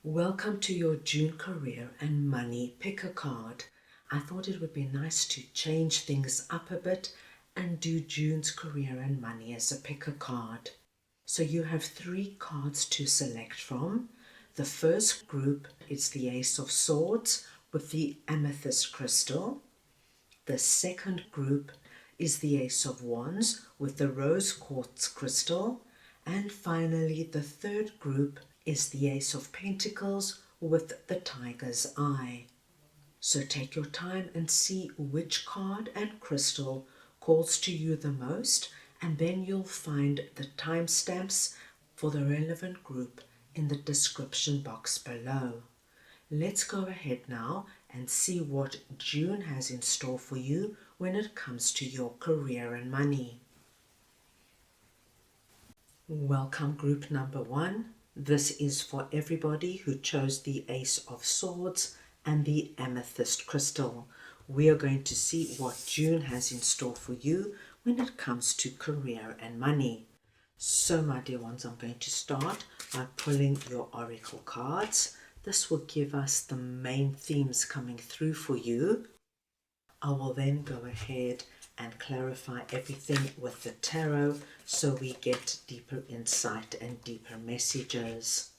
Welcome to your June career and money. Pick a card. I thought it would be nice to change things up a bit and do June's career and money as a pick a card. So you have 3 cards to select from. The first group is the Ace of Swords with the amethyst crystal. The second group is the Ace of Wands with the rose quartz crystal. And finally, the third group is the Ace of Pentacles with the tiger's eye. So take your time and see which card and crystal calls to you the most, and then you'll find the timestamps for the relevant group in the description box below. Let's go ahead now and see what June has in store for you when it comes to your career and money. Welcome group number 1. This is for everybody who chose the Ace of Swords and the amethyst crystal. We are going to see what June has in store for you when it comes to career and money. So my dear ones, I'm going to start by pulling your oracle cards. This will give us the main themes coming through for you. I will then go ahead and clarify everything with the tarot so we get deeper insight and deeper messages.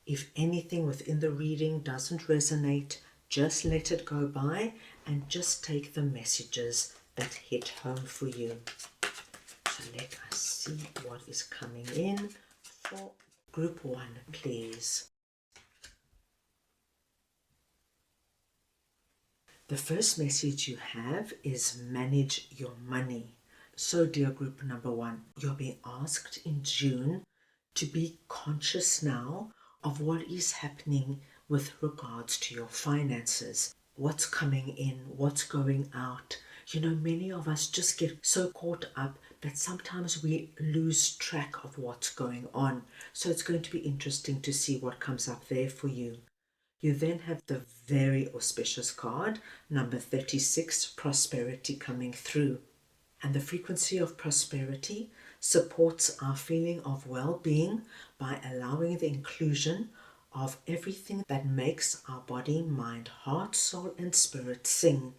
If anything within the reading doesn't resonate, just let it go by and just take the messages that hit home for you. So let us see what is coming in for group 1, please. The first message you have is manage your money. So dear group number 1, you're being asked in June to be conscious now of what is happening with regards to your finances. What's coming in, what's going out. You know, many of us just get so caught up that sometimes we lose track of what's going on. So it's going to be interesting to see what comes up there for you. You then have the very auspicious card, number 36, prosperity coming through. And the frequency of prosperity supports our feeling of well-being by allowing the inclusion of everything that makes our body, mind, heart, soul, and spirit sing.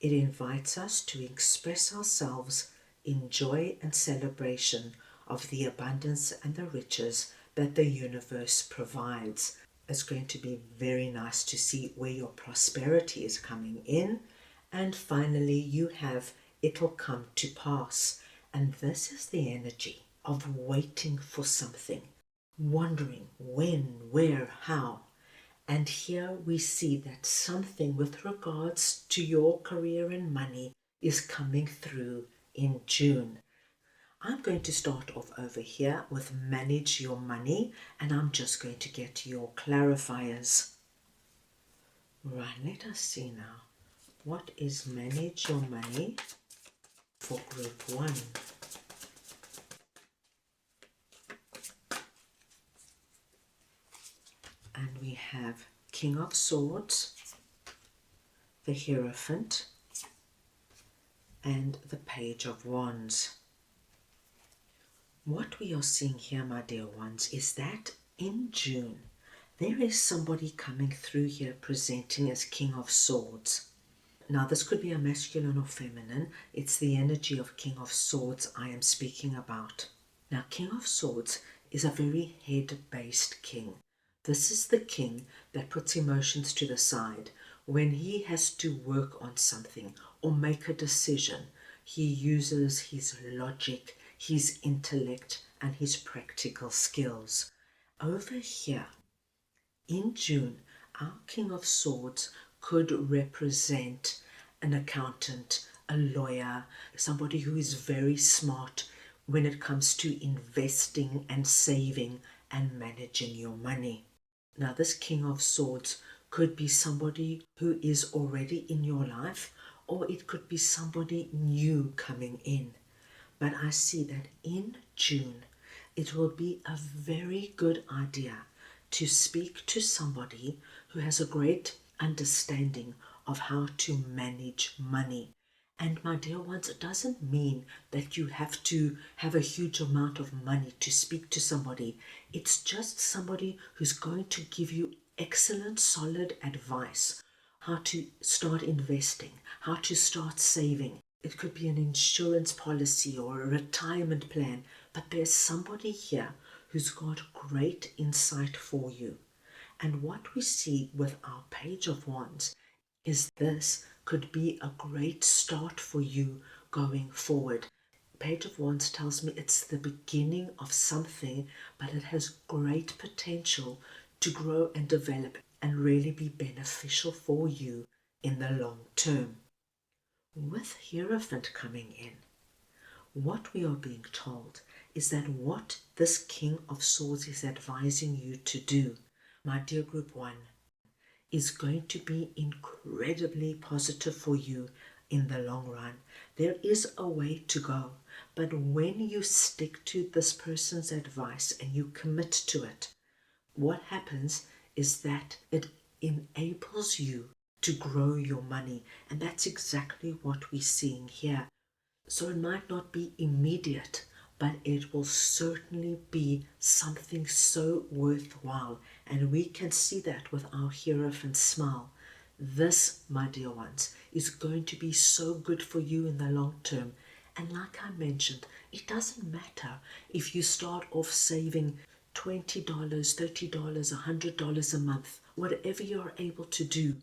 It invites us to express ourselves in joy and celebration of the abundance and the riches that the universe provides. It's going to be very nice to see where your prosperity is coming in. And finally, you have it'll come to pass. And this is the energy of waiting for something, wondering when, where, how. And here we see that something with regards to your career and money is coming through in June. I'm going to start off over here with manage your money, and I'm just going to get your clarifiers. Right, let us see now. What is manage your money for group 1? And we have King of Swords, the Hierophant, and the Page of Wands. What we are seeing here, my dear ones, is that in June, there is somebody coming through here presenting as King of Swords. Now, this could be a masculine or feminine. It's the energy of King of Swords I am speaking about. Now, King of Swords is a very head-based king. This is the king that puts emotions to the side. When he has to work on something or make a decision, he uses his logic, his intellect, and his practical skills. Over here, in June, our King of Swords could represent an accountant, a lawyer, somebody who is very smart when it comes to investing and saving and managing your money. Now, this King of Swords could be somebody who is already in your life, or it could be somebody new coming in. But I see that in June, it will be a very good idea to speak to somebody who has a great understanding of how to manage money And my dear ones, it doesn't mean that you have to have a huge amount of money to speak to somebody. It's just somebody who's going to give you excellent, solid advice. How to start investing, how to start saving. It could be an insurance policy or a retirement plan, but there's somebody here who's got great insight for you. And what we see with our Page of Wands is this could be a great start for you going forward. Page of Wands tells me it's the beginning of something, but it has great potential to grow and develop and really be beneficial for you in the long term. With Hierophant coming in, what we are being told is that what this King of Swords is advising you to do, my dear Group 1, is going to be incredibly positive for you in the long run. There is a way to go, but when you stick to this person's advice and you commit to it, what happens is that it enables you to grow your money, and that's exactly what we're seeing here. So it might not be immediate, but it will certainly be something so worthwhile. And we can see that with our Hierophant smile. This, my dear ones, is going to be so good for you in the long term. And like I mentioned, it doesn't matter if you start off saving $20, $30, $100 a month, whatever you're able to do.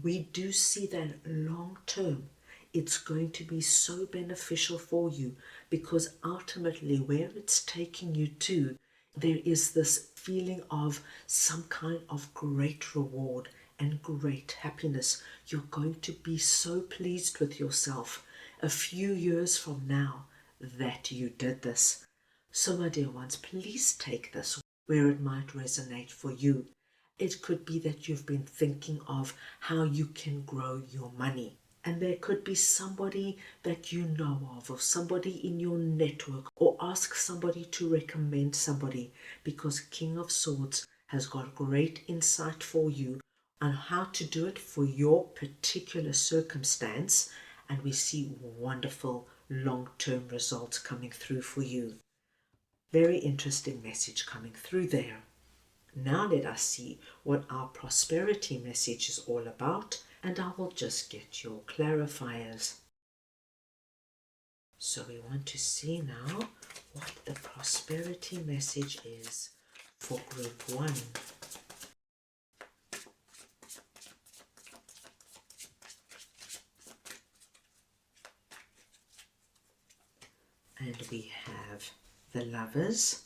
We do see that long term it's going to be so beneficial for you, because ultimately where it's taking you to, there is this feeling of some kind of great reward and great happiness. You're going to be so pleased with yourself a few years from now that you did this. So my dear ones, please take this where it might resonate for you. It could be that you've been thinking of how you can grow your money. And there could be somebody that you know of, or somebody in your network, or ask somebody to recommend somebody, because King of Swords has got great insight for you on how to do it for your particular circumstance. And we see wonderful long-term results coming through for you. Very interesting message coming through there. Now let us see what our prosperity message is all about, and I will just get your clarifiers. So we want to see now what the prosperity message is for Group 1. And we have the Lovers,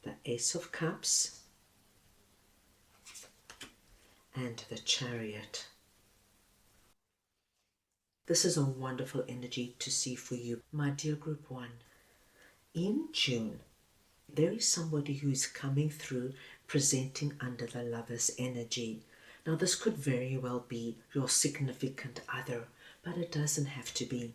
the Ace of Cups, and the Chariot. This is a wonderful energy to see for you, my dear Group 1. In June, there is somebody who is coming through presenting under the Lover's energy. Now, this could very well be your significant other, but it doesn't have to be.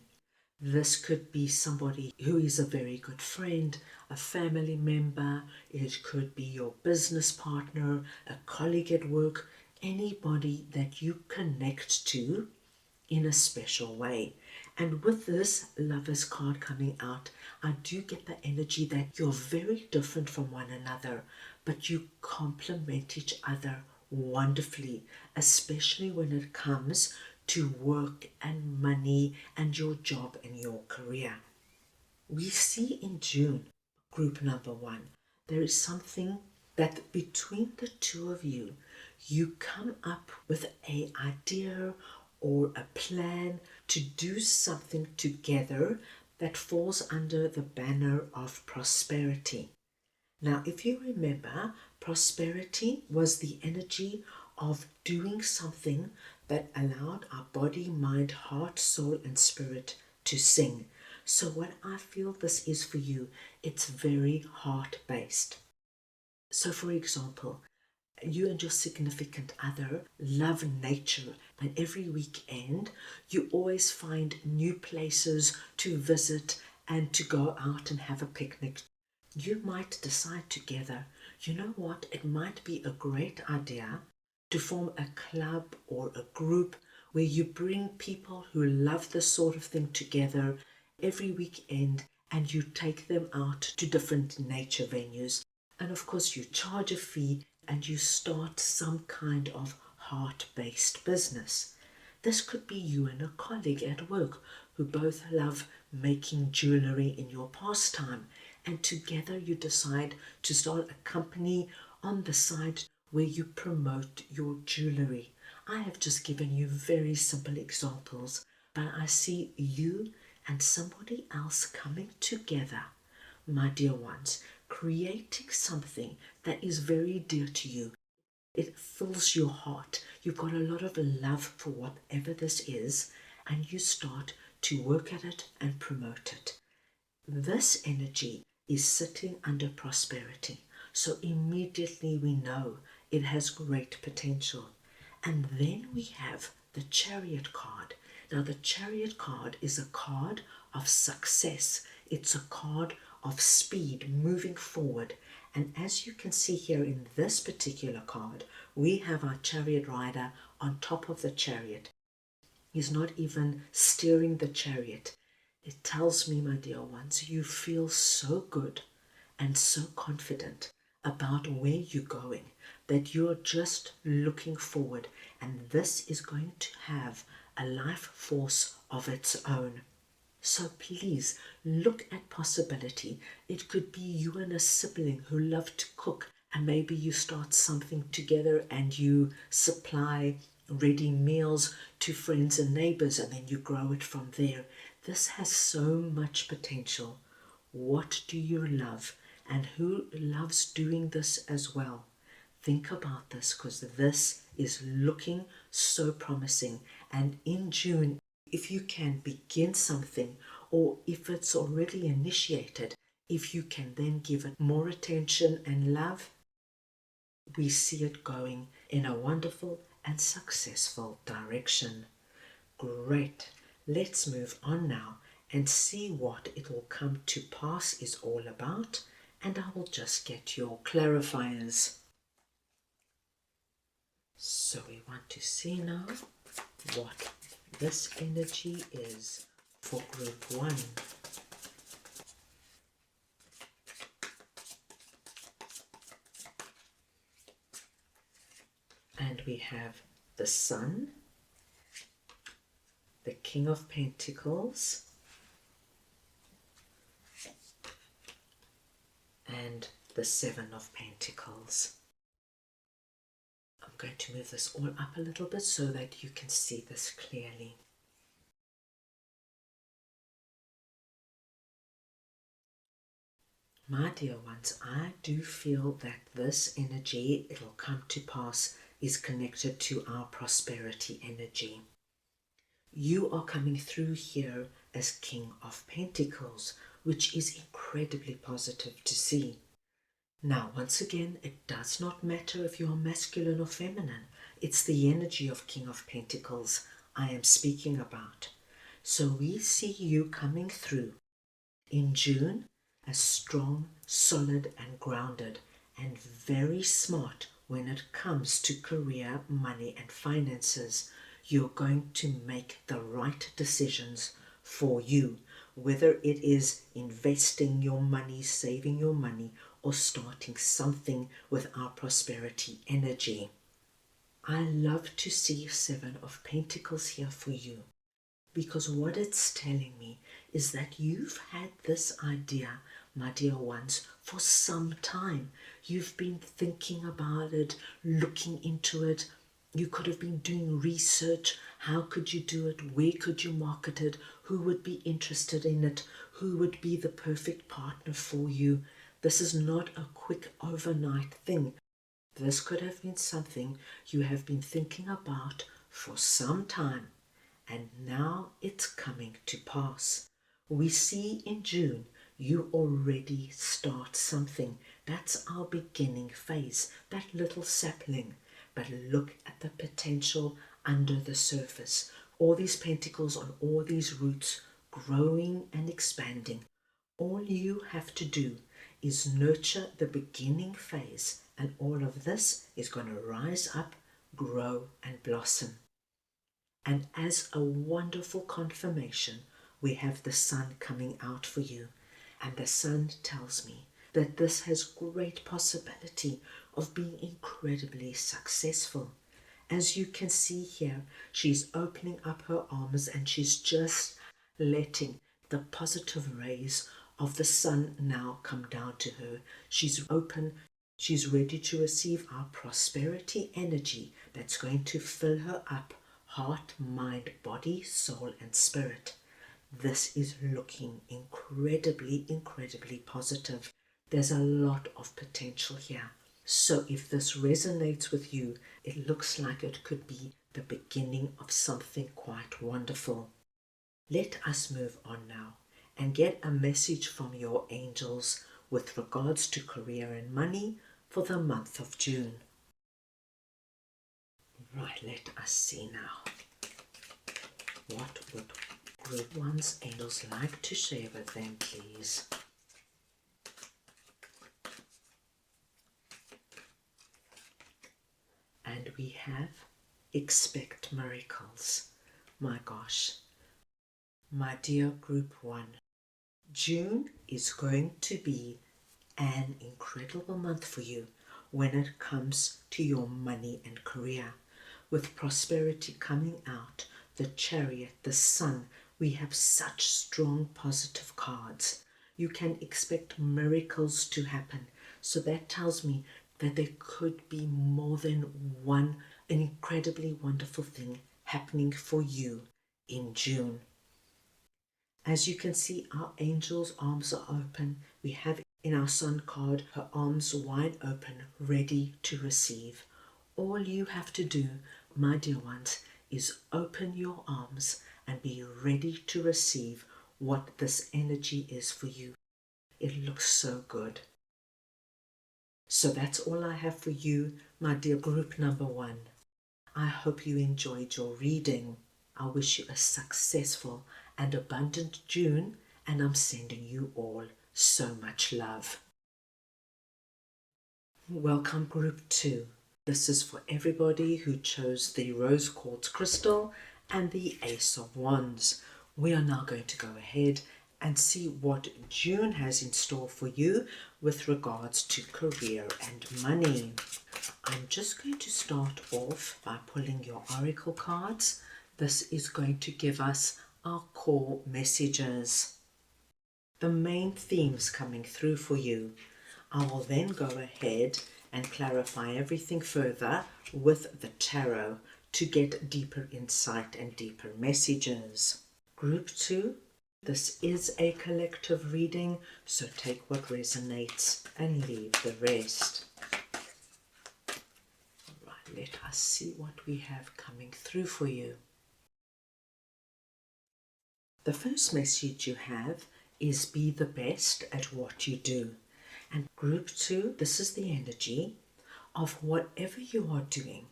This could be somebody who is a very good friend, a family member. It could be your business partner, a colleague at work, anybody that you connect to in a special way. And with this Lovers card coming out, I do get the energy that you're very different from one another, but you complement each other wonderfully, especially when it comes to work and money and your job and your career. We see in June, Group number 1, there is something that between the two of you, you come up with an idea or a plan to do something together that falls under the banner of prosperity. Now, if you remember, prosperity was the energy of doing something that allowed our body, mind, heart, soul, and spirit to sing. So what I feel this is for you, it's very heart-based. So for example, you and your significant other love nature, and every weekend you always find new places to visit and to go out and have a picnic. You might decide together, you know what, it might be a great idea to form a club or a group where you bring people who love this sort of thing together every weekend, and you take them out to different nature venues. And of course, you charge a fee and you start some kind of heart-based business. This could be you and a colleague at work who both love making jewelry in your pastime, and together you decide to start a company on the side where you promote your jewelry. I have just given you very simple examples, but I see you and somebody else coming together, my dear ones, creating something that is very dear to you. It fills your heart. You've got a lot of love for whatever this is, and you start to work at it and promote it. This energy is sitting under prosperity. So immediately we know it has great potential. And then we have the Chariot card. Now, the Chariot card is a card of success. It's a card of speed, moving forward. And as you can see here in this particular card, we have our chariot rider on top of the chariot. He's not even steering the chariot. It tells me, my dear ones, you feel so good and so confident about where you're going that you're just looking forward, and this is going to have a life force of its own. So please look at possibility. It could be you and a sibling who love to cook, and maybe you start something together and you supply ready meals to friends and neighbors, and then you grow it from there. This has so much potential. What do you love, and who loves doing this as well? Think about this, because this is looking so promising. And in June, if you can begin something, or if it's already initiated, if you can then give it more attention and love, we see it going in a wonderful and successful direction. Great. Let's move on now and see what it will come to pass is all about, and I will just get your clarifiers. So we want to see now what this energy is for group 1. And we have the Sun, the King of Pentacles, and the Seven of Pentacles. I'm going to move this all up a little bit so that you can see this clearly. My dear ones, I do feel that this energy, it'll come to pass, is connected to our prosperity energy. You are coming through here as King of Pentacles, which is incredibly positive to see. Now, once again, it does not matter if you're masculine or feminine. It's the energy of King of Pentacles I am speaking about. So we see you coming through in June as strong, solid and grounded, and very smart when it comes to career, money and finances. You're going to make the right decisions for you, whether it is investing your money, saving your money, or starting something with our prosperity energy. I love to see Seven of Pentacles here for you, because what it's telling me is that you've had this idea, my dear ones, for some time. You've been thinking about it, looking into it. You could have been doing research. How could you do it? Where could you market it? Who would be interested in it? Who would be the perfect partner for you? This is not a quick overnight thing. This could have been something you have been thinking about for some time, and now it's coming to pass. We see in June you already start something. That's our beginning phase, that little sapling. But look at the potential under the surface. All these pentacles on all these roots, growing and expanding. All you have to do is nurture the beginning phase, and all of this is going to rise up, grow and blossom. And as a wonderful confirmation, we have the sun coming out for you. And the sun tells me that this has great possibility of being incredibly successful. As you can see here, she's opening up her arms and she's just letting the positive rays of the sun now come down to her. She's open, she's ready to receive our prosperity energy that's going to fill her up, heart, mind, body, soul, and spirit. This is looking incredibly, incredibly positive. There's a lot of potential here. So if this resonates with you, it looks like it could be the beginning of something quite wonderful. Let us move on now and get a message from your angels with regards to career and money for the month of June. Right, let us see now. What would Group 1's angels like to share with them, please? And we have expect miracles. My gosh, my dear Group 1, June is going to be an incredible month for you when it comes to your money and career. With prosperity coming out, the Chariot, the Sun, we have such strong positive cards. You can expect miracles to happen. So that tells me that there could be more than one, an incredibly wonderful thing happening for you in June. As you can see, our angel's arms are open. We have in our Sun card her arms wide open, ready to receive. All you have to do, my dear ones, is open your arms and be ready to receive what this energy is for you. It looks so good. So that's all I have for you, my dear Group number 1. I hope you enjoyed your reading. I wish you a successful and abundant June, and I'm sending you all so much love. Welcome Group 2. This is for everybody who chose the Rose Quartz Crystal and the Ace of Wands. We are now going to go ahead and see what June has in store for you with regards to career and money. I'm just going to start off by pulling your oracle cards. This is going to give us our core messages, the main themes coming through for you. I will then go ahead and clarify everything further with the tarot to get deeper insight and deeper messages. Group 2, this is a collective reading, so take what resonates and leave the rest. Right, let us see what we have coming through for you. The first message you have is be the best at what you do. And Group 2, this is the energy of whatever you are doing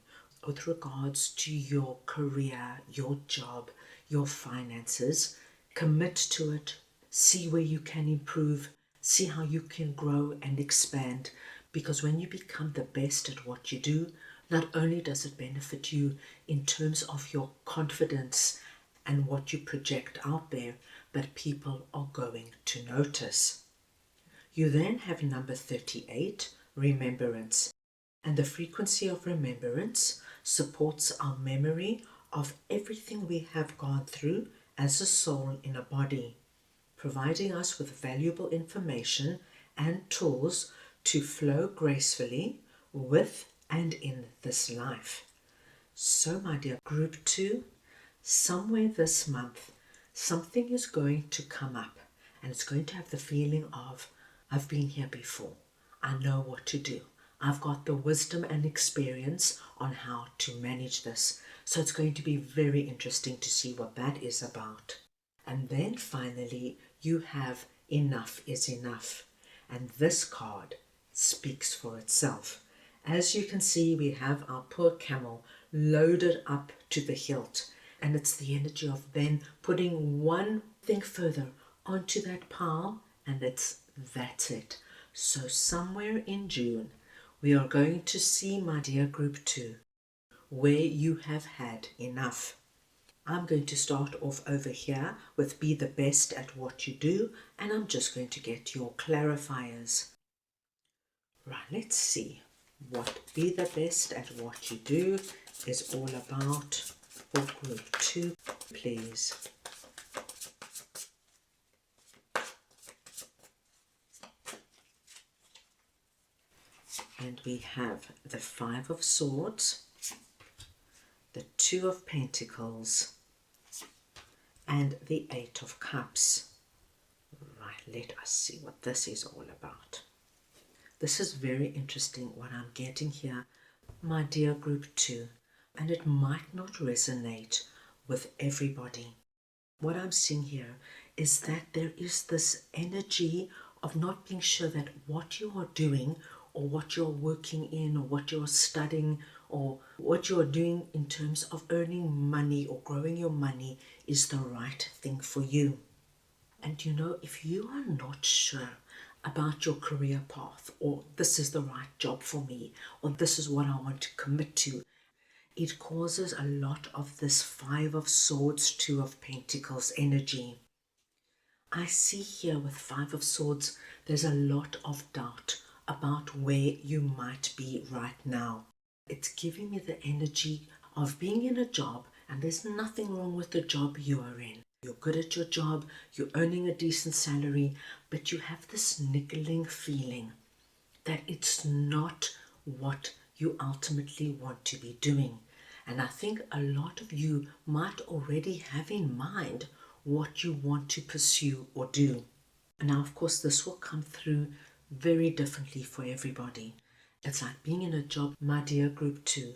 with regards to your career, your job, your finances. Commit to it, see where you can improve, see how you can grow and expand. Because when you become the best at what you do, not only does it benefit you in terms of your confidence and what you project out there, but people are going to notice. You then have number 38, remembrance. And the frequency of remembrance supports our memory of everything we have gone through as a soul in a body, providing us with valuable information and tools to flow gracefully with and in this life. So, my dear Group 2, somewhere this month, something is going to come up and it's going to have the feeling of, I've been here before. I know what to do. I've got the wisdom and experience on how to manage this. So it's going to be very interesting to see what that is about. And then finally, you have enough is enough. And this card speaks for itself. As you can see, we have our poor camel loaded up to the hilt. And it's the energy of then putting one thing further onto that pile, and that's it. So somewhere in June, we are going to see, my dear Group 2, where you have had enough. I'm going to start off over here with be the best at what you do, and I'm just going to get your clarifiers. Right, let's see what be the best at what you do is all about for group 2, please. And we have the 5 of Swords, the 2 of Pentacles, and the 8 of Cups. Right, let us see what this is all about. This is very interesting what I'm getting here, my dear group 2, and it might not resonate with everybody. What I'm seeing here is that there is this energy of not being sure that what you are doing or what you're working in or what you're studying or what you're doing in terms of earning money or growing your money is the right thing for you. And you know, if you are not sure about your career path, or this is the right job for me, or this is what I want to commit to, it causes a lot of this 5 of Swords, 2 of Pentacles energy. I see here with 5 of Swords, there's a lot of doubt about where you might be right now. It's giving me the energy of being in a job, and there's nothing wrong with the job you are in. You're good at your job, you're earning a decent salary, but you have this niggling feeling that it's not what you ultimately want to be doing. And I think a lot of you might already have in mind what you want to pursue or do. Now, of course, this will come through very differently for everybody. It's like being in a job, my dear group 2,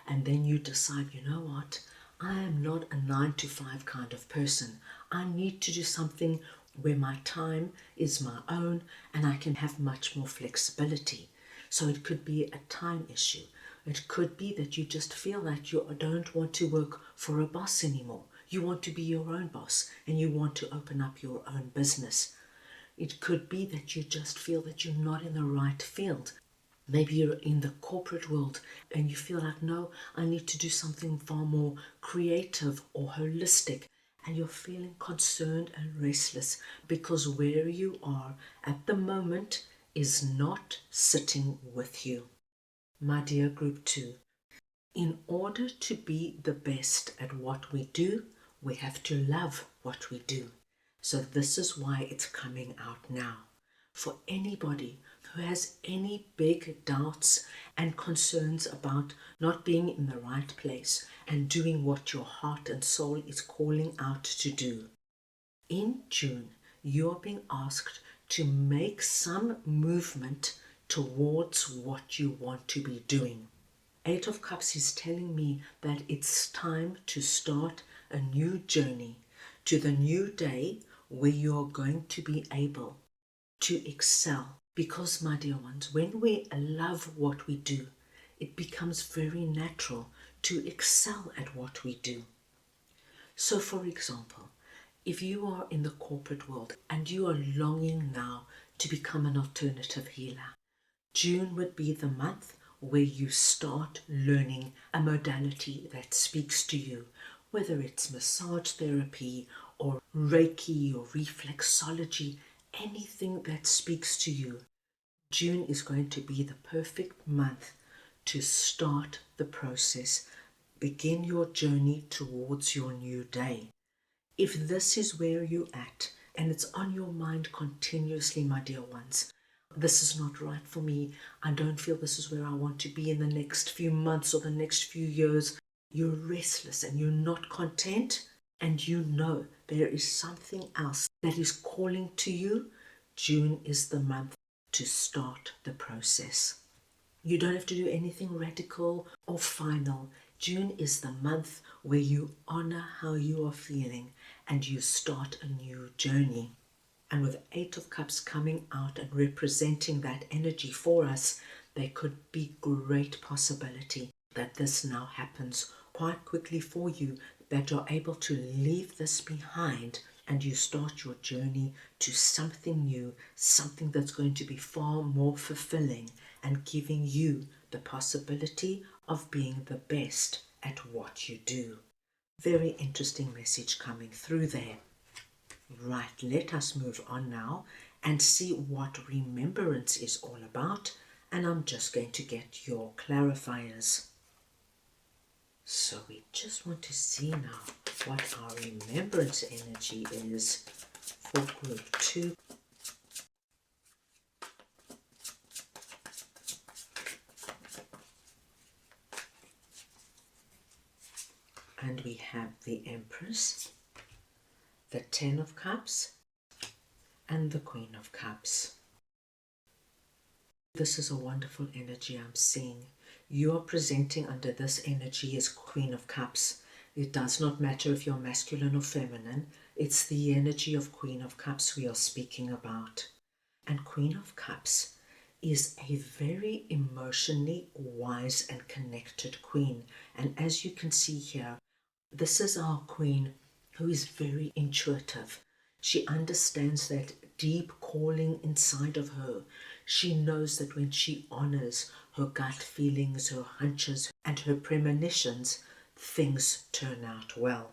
and then you decide, you know what, I am not a 9 to 5 kind of person. I need to do something where my time is my own and I can have much more flexibility. So it could be a time issue. It could be that you just feel that you don't want to work for a boss anymore. You want to be your own boss and you want to open up your own business. It could be that you just feel that you're not in the right field. Maybe you're in the corporate world and you feel like, no, I need to do something far more creative or holistic. And you're feeling concerned and restless because where you are at the moment is not sitting with you. My dear group 2, in order to be the best at what we do, we have to love what we do. So this is why it's coming out now. For anybody who has any big doubts and concerns about not being in the right place and doing what your heart and soul is calling out to do, in June, you're being asked to make some movement towards what you want to be doing. 8 of Cups is telling me that it's time to start a new journey to the new day where you are going to be able to excel. Because, my dear ones, when we love what we do, it becomes very natural to excel at what we do. So, for example, if you are in the corporate world and you are longing now to become an alternative healer, June would be the month where you start learning a modality that speaks to you, whether it's massage therapy or Reiki or reflexology, anything that speaks to you. June is going to be the perfect month to start the process, begin your journey towards your new day. If this is where you're at and it's on your mind continuously, my dear ones, this is not right for me, I don't feel this is where I want to be in the next few months or the next few years, you're restless and you're not content, and you know there is something else that is calling to you, June is the month to start the process. You don't have to do anything radical or final. June is the month where you honor how you are feeling and you start a new journey. And with 8 of Cups coming out and representing that energy for us, there could be great possibility that this now happens quite quickly for you, that you're able to leave this behind and you start your journey to something new, something that's going to be far more fulfilling and giving you the possibility of being the best at what you do. Very interesting message coming through there. Right, let us move on now and see what remembrance is all about. And I'm just going to get your clarifiers. So we just want to see now what our remembrance energy is for group 2. And we have the Empress, the Ten of Cups, and the Queen of Cups. This is a wonderful energy I'm seeing. You are presenting under this energy as Queen of Cups. It does not matter if you're masculine or feminine. It's the energy of Queen of Cups we are speaking about. And Queen of Cups is a very emotionally wise and connected queen. And as you can see here, this is our queen who is very intuitive. She understands that deep calling inside of her. She knows that when she honors her gut feelings, her hunches, and her premonitions, things turn out well.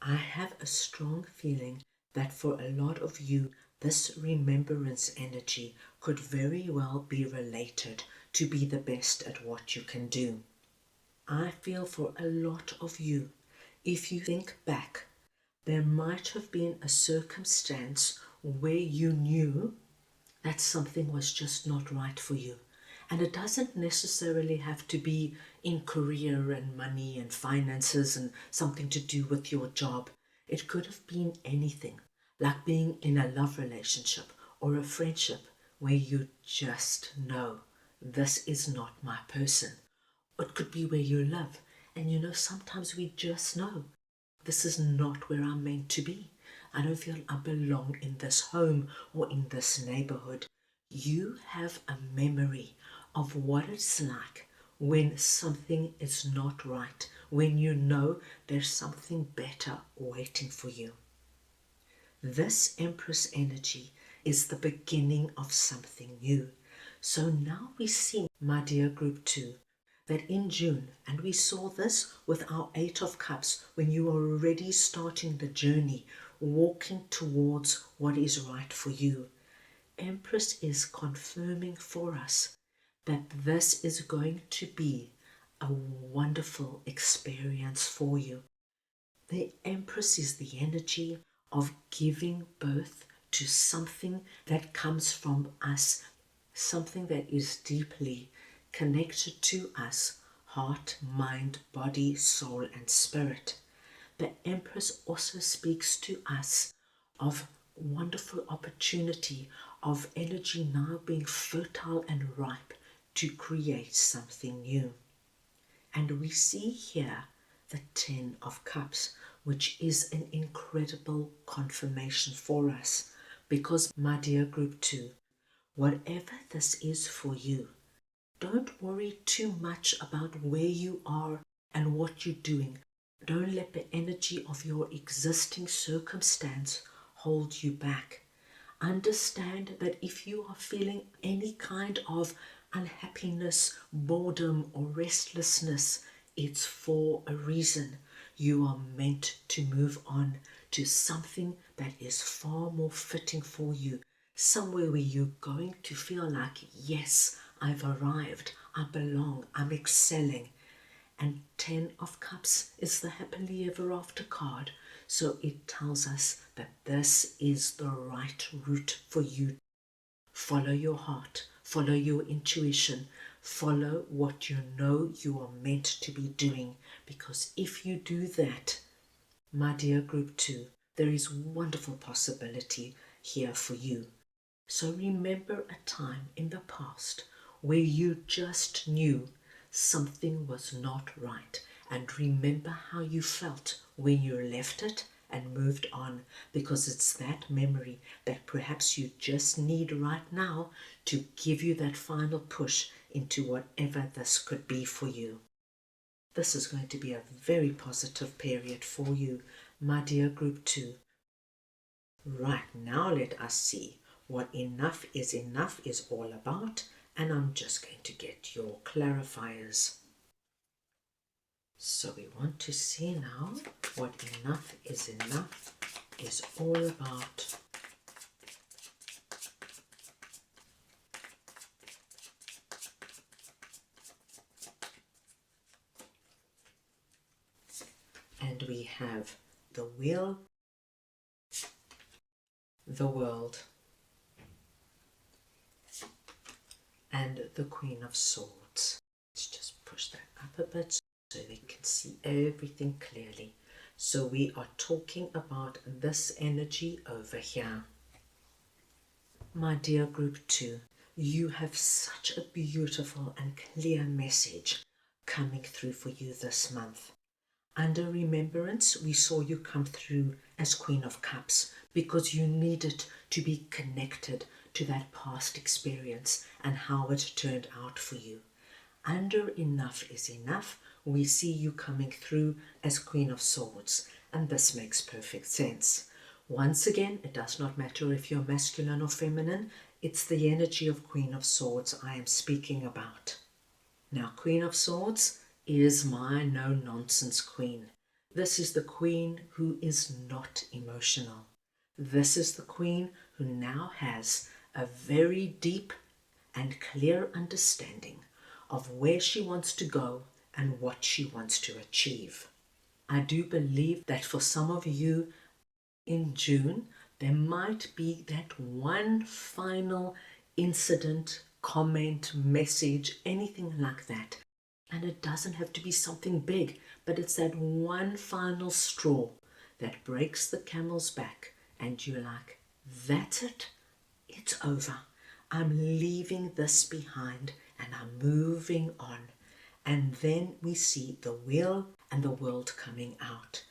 I have a strong feeling that for a lot of you, this remembrance energy could very well be related to be the best at what you can do. I feel for a lot of you, if you think back, there might have been a circumstance where you knew that something was just not right for you. And it doesn't necessarily have to be in career and money and finances and something to do with your job. It could have been anything, like being in a love relationship or a friendship where you just know this is not my person. It could be where you live, and sometimes we just know this is not where I'm meant to be. I don't feel I belong in this home or in this neighborhood. You have a memory of what it's like when something is not right, when you know there's something better waiting for you. This Empress energy is the beginning of something new. So now we see, my dear group 2, that in June, and we saw this with our 8 of Cups, when you are already starting the journey, walking towards what is right for you. Empress is confirming for us that this is going to be a wonderful experience for you. The Empress is the energy of giving birth to something that comes from us, something that is deeply connected to us, heart, mind, body, soul, and spirit. The Empress also speaks to us of wonderful opportunity, of energy now being fertile and ripe to create something new. And we see here the 10 of Cups, which is an incredible confirmation for us. Because, my dear group 2, whatever this is for you, don't worry too much about where you are and what you're doing. Don't let the energy of your existing circumstance hold you back. Understand that if you are feeling any kind of unhappiness, boredom, or restlessness, it's for a reason. You are meant to move on to something that is far more fitting for you. Somewhere where you're going to feel like, yes, I've arrived, I belong, I'm excelling. And 10 of Cups is the happily ever after card. So it tells us that this is the right route for you. Follow your heart, follow your intuition, follow what you know you are meant to be doing. Because if you do that, my dear group 2, there is wonderful possibility here for you. So remember a time in the past where you just knew something was not right, and remember how you felt when you left it and moved on, because it's that memory that perhaps you just need right now to give you that final push into whatever this could be for you. This is going to be a very positive period for you, my dear group 2. Right, now let us see what enough is all about, and I'm just going to get your clarifiers. So we want to see now what enough is all about. And we have the wheel, the world, and the Queen of Swords. Let's just push that up a bit so we can see everything clearly. So we are talking about this energy over here. My dear group 2, you have such a beautiful and clear message coming through for you this month. Under remembrance, we saw you come through as Queen of Cups because you needed to be connected to that past experience and how it turned out for you. Under enough is enough, we see you coming through as Queen of Swords, and this makes perfect sense. Once again, it does not matter if you're masculine or feminine, it's the energy of Queen of Swords I am speaking about. Now, Queen of Swords is my no-nonsense queen. This is the queen who is not emotional. This is the queen who now has a very deep and clear understanding of where she wants to go and what she wants to achieve. I do believe that for some of you in June, there might be that one final incident, comment, message, anything like that. And it doesn't have to be something big, but it's that one final straw that breaks the camel's back and you're like, that's it, it's over. I'm leaving this behind and I'm moving on. And then we see the wheel and the world coming out.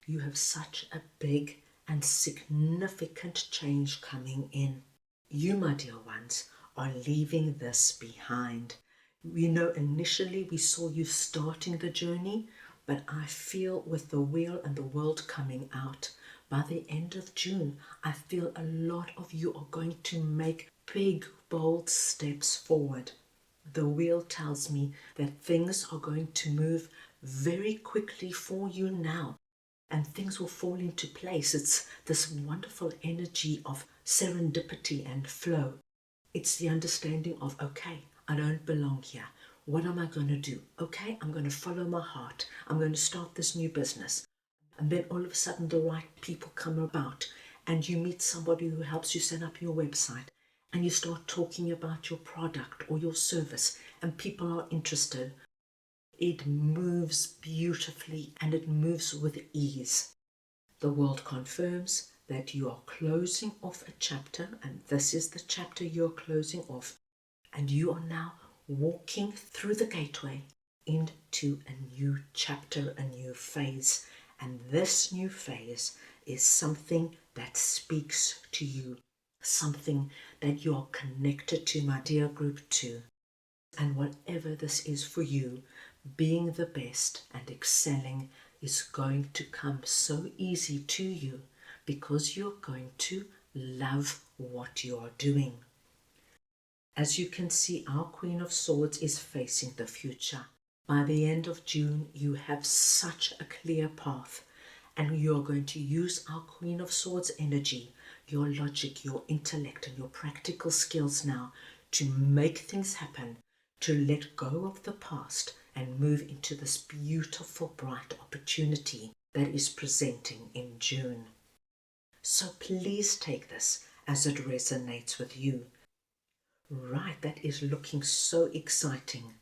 You have such a big and significant change coming in. You, my dear ones, are leaving this behind. We know initially we saw you starting the journey, but I feel with the wheel and the world coming out, by the end of June, I feel a lot of you are going to make big, bold steps forward. The wheel tells me that things are going to move very quickly for you now, and things will fall into place. It's this wonderful energy of serendipity and flow. It's the understanding of, okay, I don't belong here. What am I going to do? Okay, I'm going to follow my heart. I'm going to start this new business. And then all of a sudden the right people come about and you meet somebody who helps you set up your website and you start talking about your product or your service and people are interested. It moves beautifully and it moves with ease. The world confirms that you are closing off a chapter, and this is the chapter you're closing off, and you are now walking through the gateway into a new chapter, a new phase. And this new phase is something that speaks to you, something that you are connected to, my dear group 2. And whatever this is for you, being the best and excelling is going to come so easy to you because you're going to love what you are doing. As you can see, our Queen of Swords is facing the future. By the end of June, you have such a clear path, and you're going to use our Queen of Swords energy, your logic, your intellect, and your practical skills now to make things happen, to let go of the past and move into this beautiful, bright opportunity that is presenting in June. So please take this as it resonates with you. Right, that is looking so exciting.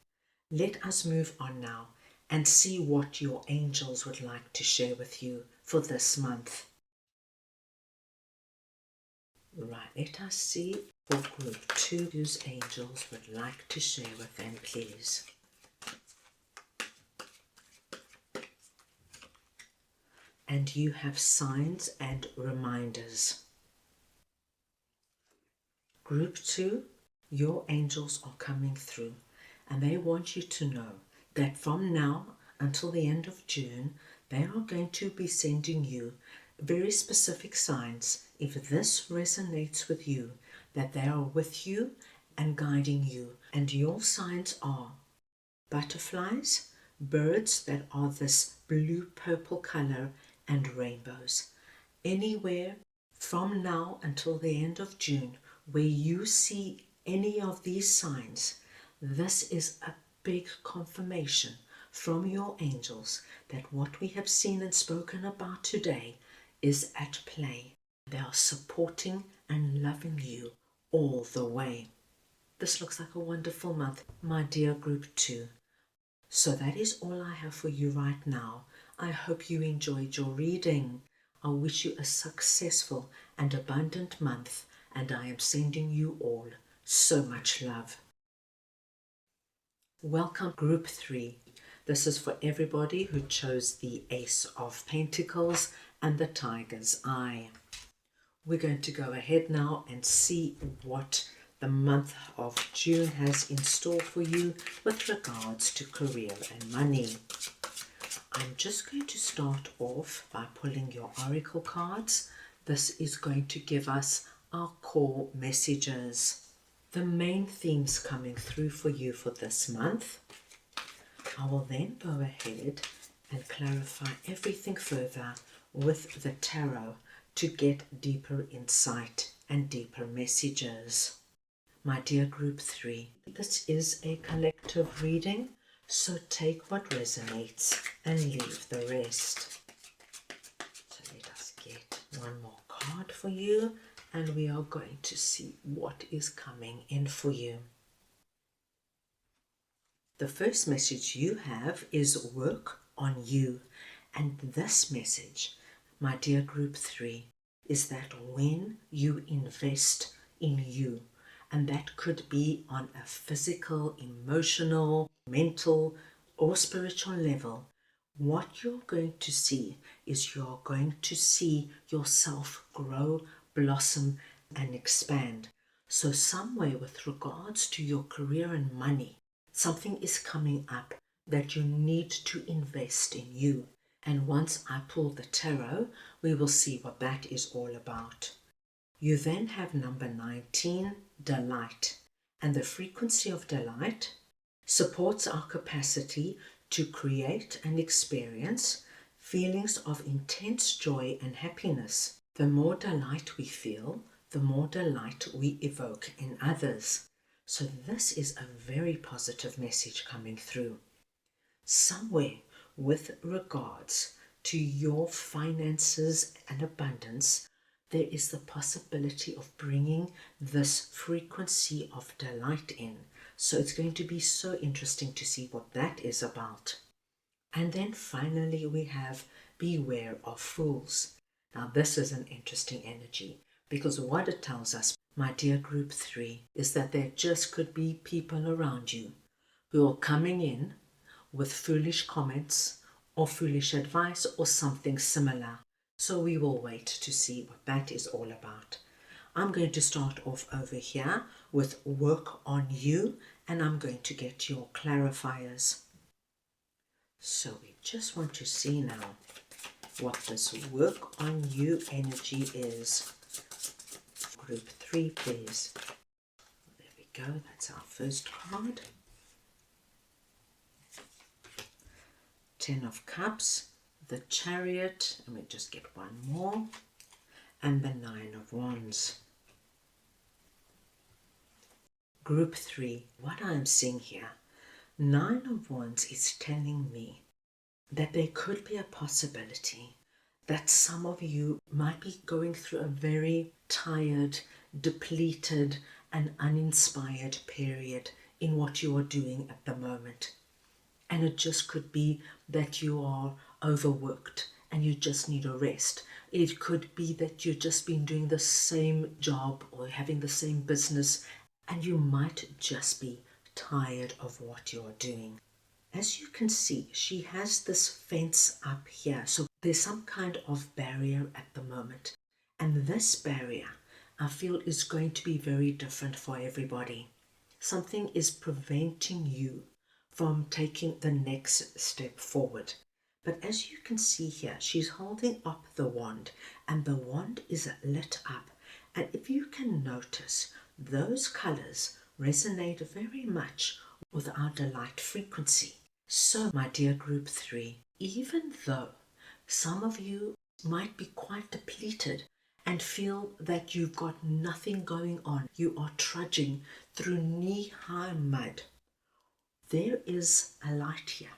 Let us move on now and see what your angels would like to share with you for this month. Right, let us see what group 2 whose angels would like to share with them, please. And you have signs and reminders. Group 2, your angels are coming through and they want you to know that from now until the end of June, they are going to be sending you very specific signs, if this resonates with you, that they are with you and guiding you. And your signs are butterflies, birds that are this blue-purple color, and rainbows. Anywhere from now until the end of June where you see any of these signs, this is a big confirmation from your angels that what we have seen and spoken about today is at play. They are supporting and loving you all the way. This looks like a wonderful month, my dear group 2. So that is all I have for you right now. I hope you enjoyed your reading. I wish you a successful and abundant month, and I am sending you all so much love. Welcome group 3. This is for everybody who chose the Ace of Pentacles and the Tiger's Eye. We're going to go ahead now and see what the month of June has in store for you with regards to career and money. I'm just going to start off by pulling your oracle cards. This is going to give us our core messages. The main themes coming through for you for this month. I will then go ahead and clarify everything further with the tarot to get deeper insight and deeper messages. My dear group 3, this is a collective reading, so take what resonates and leave the rest. So let us get one more card for you, and we are going to see what is coming in for you. The first message you have is work on you, and this message, my dear group 3, is that when you invest in you, and that could be on a physical, emotional, mental, or spiritual level, what you're going to see is you're going to see yourself grow, blossom, and expand. So somewhere with regards to your career and money, something is coming up that you need to invest in you. And once I pull the tarot, we will see what that is all about. You then have number 19, delight. And the frequency of delight supports our capacity to create and experience feelings of intense joy and happiness. The more delight we feel, the more delight we evoke in others. So this is a very positive message coming through. Somewhere with regards to your finances and abundance, there is the possibility of bringing this frequency of delight in. So it's going to be so interesting to see what that is about. And then finally we have beware of fools. Now this is an interesting energy, because what it tells us, my dear group 3, is that there just could be people around you who are coming in with foolish comments or foolish advice or something similar. So we will wait to see what that is all about. I'm going to start off over here with work on you, and I'm going to get your clarifiers. So we just want to see now what this work on you energy is. Group 3, please. There we go, that's our first card. 10 of Cups, the Chariot, and we just get one more, and the 9 of Wands. Group 3, what I'm seeing here, 9 of Wands is telling me that there could be a possibility that some of you might be going through a very tired, depleted, and uninspired period in what you are doing at the moment. And it just could be that you are overworked and you just need a rest. It could be that you've just been doing the same job or having the same business, and you might just be tired of what you're doing. As you can see, she has this fence up here. So there's some kind of barrier at the moment. And this barrier, I feel, is going to be very different for everybody. Something is preventing you from taking the next step forward. But as you can see here, she's holding up the wand, and the wand is lit up. And if you can notice, those colors resonate very much with our delight frequency. So, my dear group 3, even though some of you might be quite depleted and feel that you've got nothing going on, you are trudging through knee-high mud, there is a light here.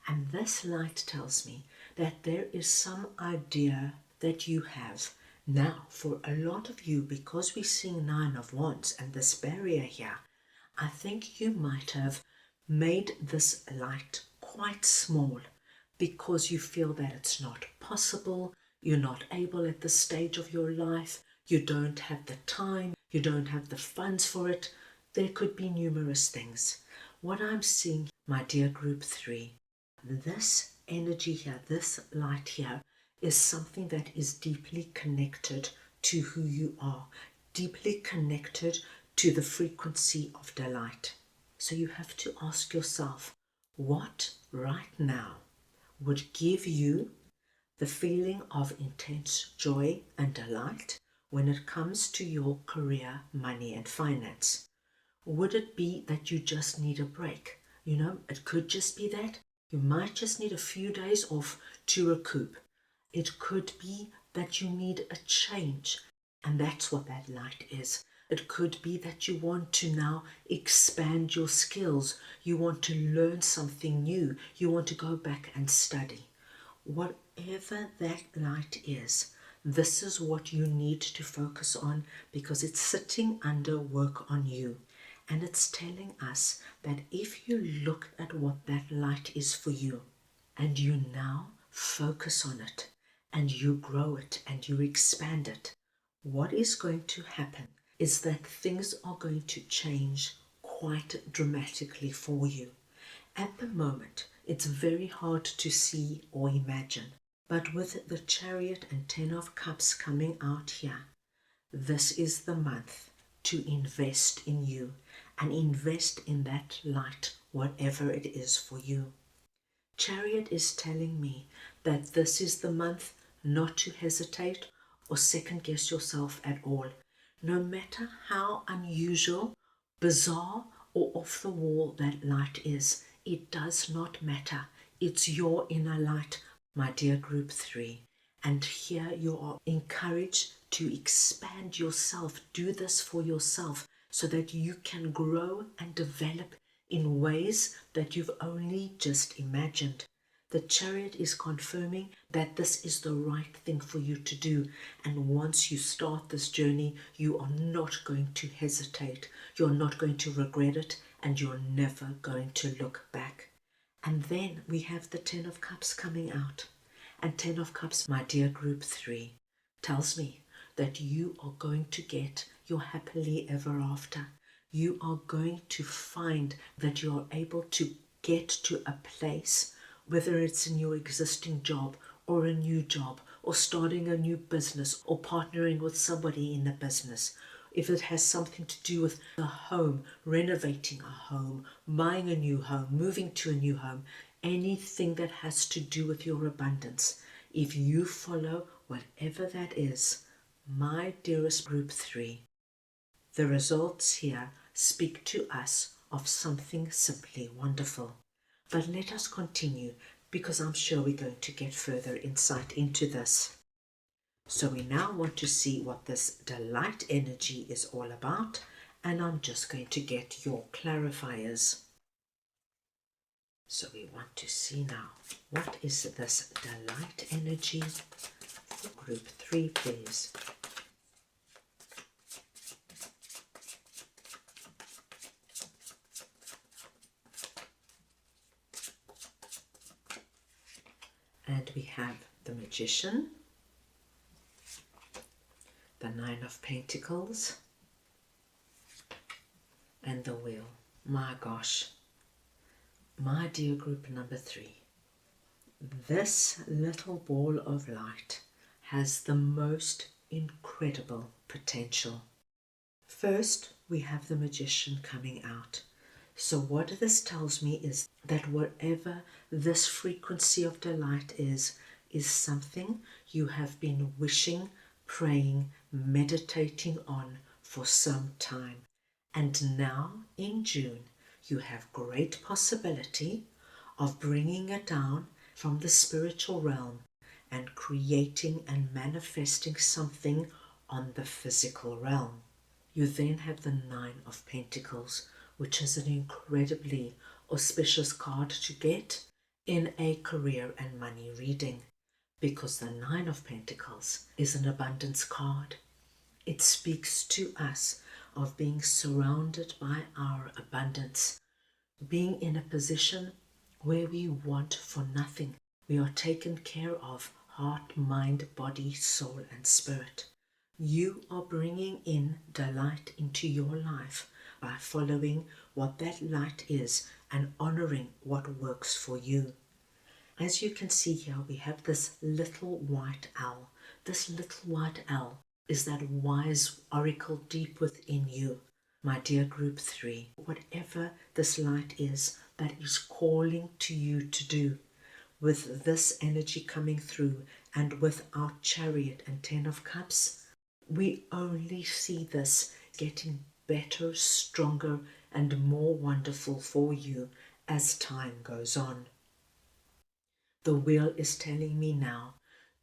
And this light tells me that there is some idea that you have. Now, for a lot of you, because we're seeing 9 of Wands and this barrier here, I think you might have made this light quite small because you feel that it's not possible, you're not able at this stage of your life, you don't have the time, you don't have the funds for it. There could be numerous things. What I'm seeing, my dear group 3, this energy here, this light here, is something that is deeply connected to who you are, deeply connected to the frequency of delight. So you have to ask yourself, what right now would give you the feeling of intense joy and delight when it comes to your career, money, and finance? Would it be that you just need a break? It could just be that you might just need a few days off to recoup. It could be that you need a change, and that's what that light is. It could be that you want to now expand your skills. You want to learn something new. You want to go back and study. Whatever that light is, this is what you need to focus on because it's sitting under work on you. And it's telling us that if you look at what that light is for you and you now focus on it and you grow it and you expand it, what is going to happen is that things are going to change quite dramatically for you. At the moment, it's very hard to see or imagine, but with the Chariot and 10 of Cups coming out here, this is the month to invest in you and invest in that light, whatever it is for you. Chariot is telling me that this is the month not to hesitate or second guess yourself at all. No matter how unusual, bizarre, or off the wall that light is, it does not matter. It's your inner light, my dear group 3. And here you are encouraged to expand yourself. Do this for yourself so that you can grow and develop in ways that you've only just imagined. The Chariot is confirming that this is the right thing for you to do. And once you start this journey, you are not going to hesitate. You're not going to regret it, and you're never going to look back. And then we have the 10 of Cups coming out. And 10 of Cups, my dear group 3, tells me that you are going to get your happily ever after. You are going to find that you are able to get to a place, whether it's in your existing job or a new job or starting a new business or partnering with somebody in a business. If it has something to do with a home, renovating a home, buying a new home, moving to a new home, anything that has to do with your abundance, if you follow whatever that is, my dearest group 3, the results here speak to us of something simply wonderful. But let us continue because I'm sure we're going to get further insight into this. So we now want to see what this delight energy is all about, and I'm just going to get your clarifiers. So we want to see now, what is this delight energy for group 3, please? And we have the Magician, the 9 of Pentacles, and the Wheel. My gosh, my dear group number 3, this little ball of light has the most incredible potential. First, we have the Magician coming out. So what this tells me is that whatever this frequency of delight is something you have been wishing, praying, meditating on for some time. And now in June, you have great possibility of bringing it down from the spiritual realm and creating and manifesting something on the physical realm. You then have the Nine of Pentacles, which is an incredibly auspicious card to get in a career and money reading, because the Nine of Pentacles is an abundance card. It speaks to us of being surrounded by our abundance, being in a position where we want for nothing. We are taken care of, heart, mind, body, soul, and spirit. You are bringing in delight into your life by following what that light is and honoring what works for you. As you can see here, we have this little white owl. This little white owl is that wise oracle deep within you. My dear group 3, whatever this light is that is calling to you to do, with this energy coming through and with our Chariot and 10 of Cups, we only see this getting better, stronger, and more wonderful for you as time goes on. The wheel is telling me now,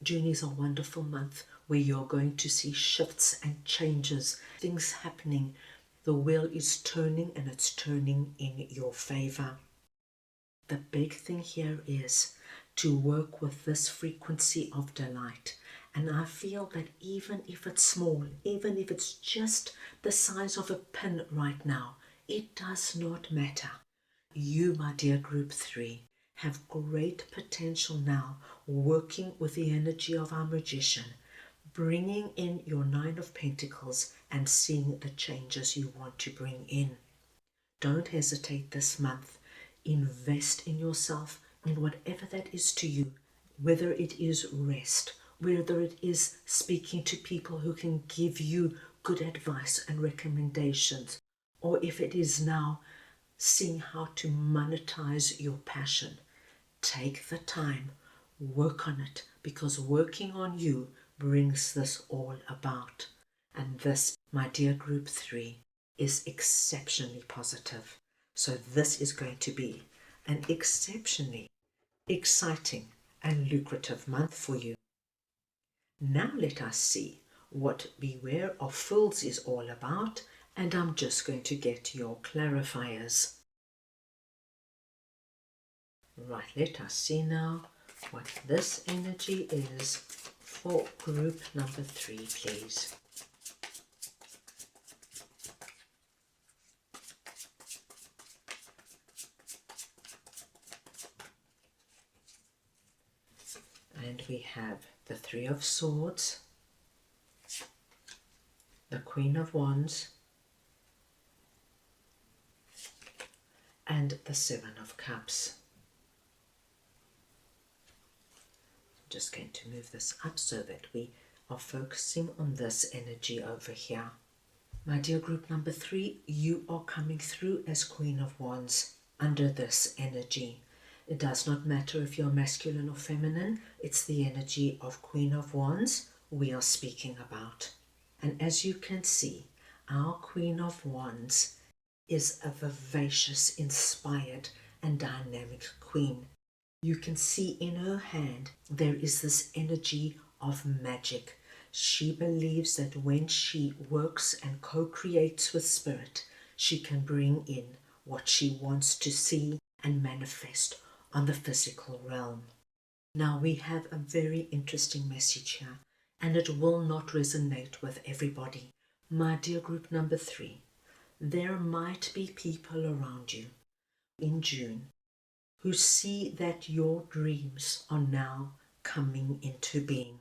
June is a wonderful month where you're going to see shifts and changes, things happening. The wheel is turning, and it's turning in your favor. The big thing here is to work with this frequency of delight. And I feel that even if it's small, even if it's just the size of a pin right now, it does not matter. You, my dear group 3, have great potential now, working with the energy of our magician, bringing in your Nine of Pentacles and seeing the changes you want to bring in. Don't hesitate this month. Invest in yourself, in whatever that is to you, whether it is rest, whether it is speaking to people who can give you good advice and recommendations, or if it is now seeing how to monetize your passion. Take the time, work on it, because working on you brings this all about. And this, my dear group 3, is exceptionally positive. So this is going to be an exceptionally exciting and lucrative month for you. Now let us see what Beware of Fools is all about, and I'm just going to get your clarifiers. Right, let us see now what this energy is for group number 3, please. And we have the Three of Swords, the Queen of Wands, and the Seven of Cups. I'm just going to move this up so that we are focusing on this energy over here. My dear group number 3, you are coming through as Queen of Wands under this energy. It does not matter if you're masculine or feminine, it's the energy of Queen of Wands we are speaking about. And as you can see, our Queen of Wands is a vivacious, inspired, and dynamic queen. You can see in her hand there is this energy of magic. She believes that when she works and co-creates with spirit, she can bring in what she wants to see and manifest on the physical realm. Now we have a very interesting message here, and it will not resonate with everybody. My dear group number 3, there might be people around you in June who see that your dreams are now coming into being.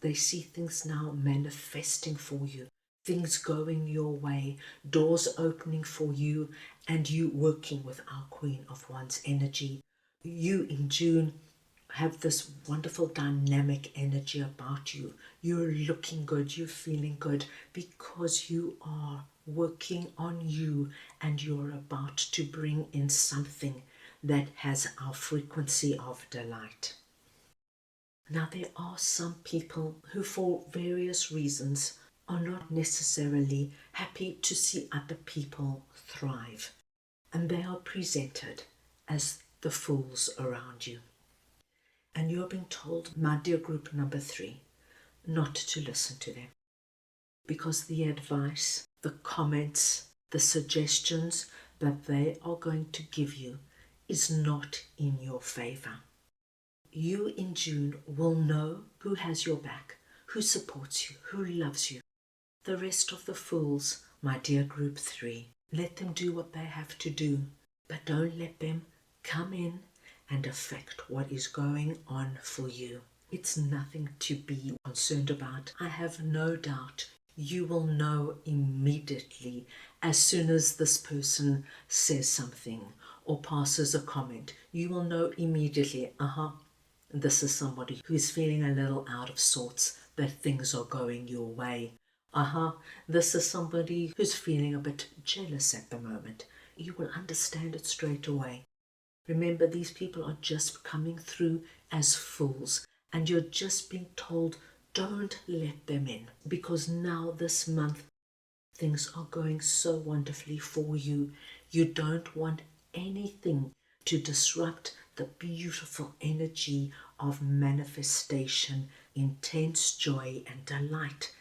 They see things now manifesting for you, things going your way, doors opening for you, and you working with our Queen of Wands energy. You in June have this wonderful dynamic energy about you. You're looking good, you're feeling good, because you are working on you and you're about to bring in something that has our frequency of delight. Now there are some people who for various reasons are not necessarily happy to see other people thrive, and they are presented as the fools around you. And you're being told, my dear group number 3, not to listen to them. Because the advice, the comments, the suggestions that they are going to give you is not in your favor. You in June will know who has your back, who supports you, who loves you. The rest of the fools, my dear group 3, let them do what they have to do, but don't let them come in and affect what is going on for you. It's nothing to be concerned about. I have no doubt you will know immediately as soon as this person says something or passes a comment. You will know immediately, this is somebody who's feeling a little out of sorts, that things are going your way. This is somebody who's feeling a bit jealous at the moment. You will understand it straight away. Remember, these people are just coming through as fools, and you're just being told, don't let them in, because now this month things are going so wonderfully for you. You don't want anything to disrupt the beautiful energy of manifestation, intense joy and delight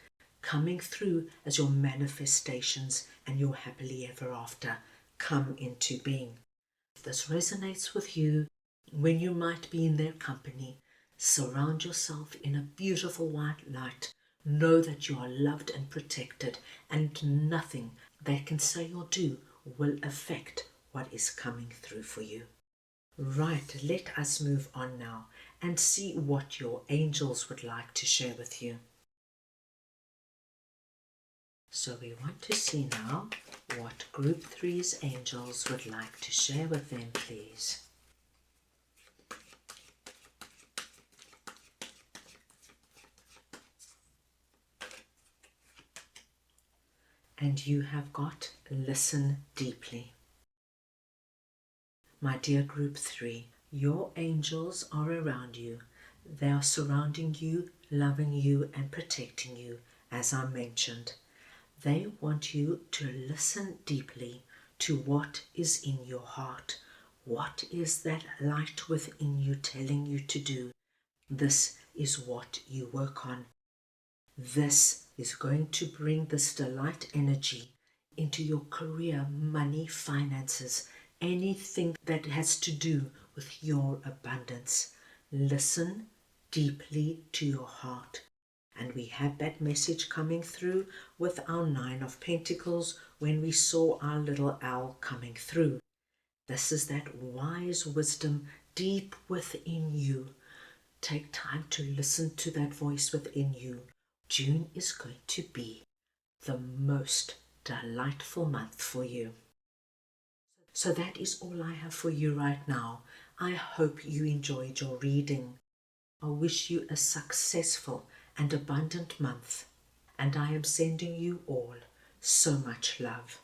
coming through as your manifestations and your happily ever after come into being. If this resonates with you, when you might be in their company, surround yourself in a beautiful white light. Know that you are loved and protected, and nothing they can say or do will affect what is coming through for you. Right, let us move on now and see what your angels would like to share with you. So we want to see now what Group 3's angels would like to share with them, please. And you have got listen deeply. My dear Group 3, your angels are around you. They are surrounding you, loving you and protecting you, as I mentioned. They want you to listen deeply to what is in your heart. What is that light within you telling you to do? This is what you work on. This is going to bring this delight energy into your career, money, finances, anything that has to do with your abundance. Listen deeply to your heart. And we had that message coming through with our 9 of Pentacles when we saw our little owl coming through. This is that wise wisdom deep within you. Take time to listen to that voice within you. June is going to be the most delightful month for you. So that is all I have for you right now. I hope you enjoyed your reading. I wish you a successful and abundant month, and I am sending you all so much love.